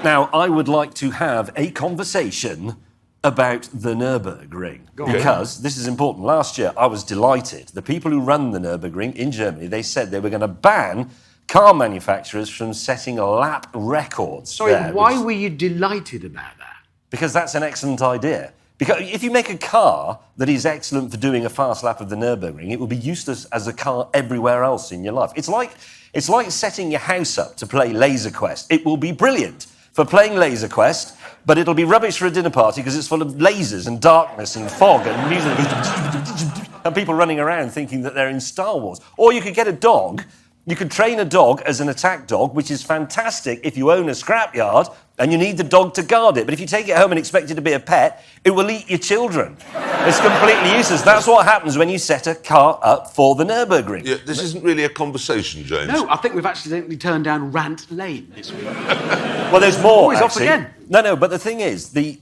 Now, I would like to have a conversation about the Nürburgring. Because this is important. Last year, I was delighted. The people who run the Nürburgring in Germany, they said they were going to ban car manufacturers from setting lap records. Sorry, why were you delighted about that? Because that's an excellent idea. Because if you make a car that is excellent for doing a fast lap of the Nürburgring, it will be useless as a car everywhere else in your life. It's like setting your house up to play Laser Quest. It will be brilliant for playing Laser Quest, but it'll be rubbish for a dinner party because it's full of lasers and darkness and fog and music and people running around thinking that they're in Star Wars. Or you could get a dog. You could train a dog as an attack dog, which is fantastic if you own a scrapyard and you need the dog to guard it. But if you take it home and expect it to be a pet, it will eat your children. It's completely useless. That's what happens when you set a car up for the Nürburgring. Yeah, this isn't really a conversation, James. No, I think we've accidentally turned down Rant Lane this week. Well, there's more, he's off again. No, but the thing is, the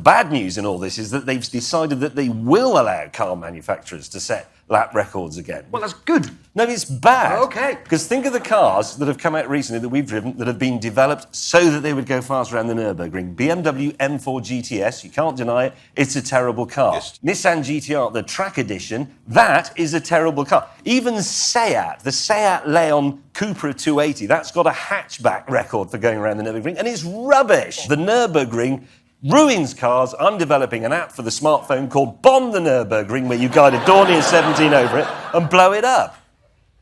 bad news in all this is that they've decided that they will allow car manufacturers to set lap records again. Well, that's good. No, it's bad. Oh, OK. Because think of the cars that have come out recently that we've driven that have been developed so that they would go fast around the Nürburgring. BMW M4 GTS, you can't deny it, it's a terrible car. Yes. Nissan GTR, the track edition, that is a terrible car. Even Seat, the Seat Leon Cupra 280, that's got a hatchback record for going around the Nürburgring, and it's rubbish. The Nürburgring ruins cars. I'm developing an app for the smartphone called Bomb the Nürburgring, where you guide a Dornier 17 over it and blow it up.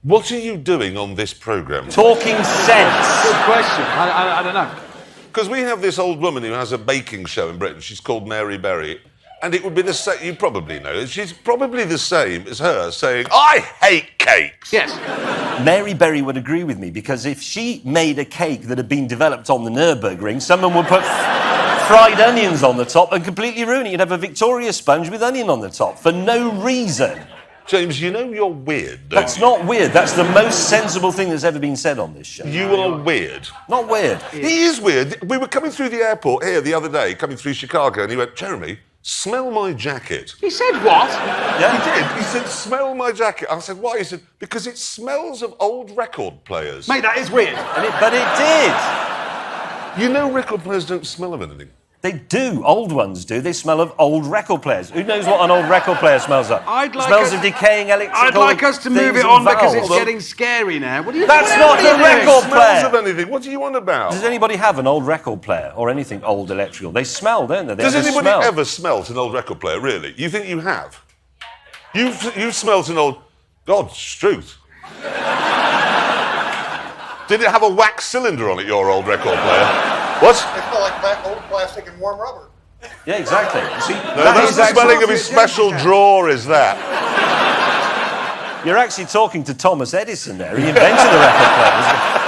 What are you doing on this programme? Talking sense. Good question. I don't know. Because we have this old woman who has a baking show in Britain. She's called Mary Berry. And it would be the same, you probably know, she's probably the same as her saying, I hate cakes. Yes. Mary Berry would agree with me, because if she made a cake that had been developed on the Nürburgring, someone would put fried onions on the top and completely ruin it. You'd have a Victoria sponge with onion on the top for no reason. James, you know you're weird, don't That's you? not weird. That's the most sensible thing that's ever been said on this show. You are weird. Not weird. He is weird. We were coming through the airport here the other day, coming through Chicago, and he went, Jeremy, smell my jacket. He said what? Yeah. He did. He said, smell my jacket. I said, why? He said, because it smells of old record players. Mate, that is weird. But it did. You know record players don't smell of anything. They do. Old ones do. They smell of old record players. Who knows what an old record player smells of? Smells of decaying electrical I'd like us to move things it on and because valves. it's getting scary now. What are you That's what not are you a doing? record Smells player. of anything. What do you want about? Does anybody have an old record player or anything old electrical? They smell, don't they? Does have a anybody smell. ever smelt an old record player, really? You think you have? You've smelt an old... God's truth. Did it have a wax cylinder on it, your old record player? What? They smell like old plastic and warm rubber. Yeah, exactly. See, No, that's the smelling of his special drawer, is that? You're actually talking to Thomas Edison there. He invented the record player.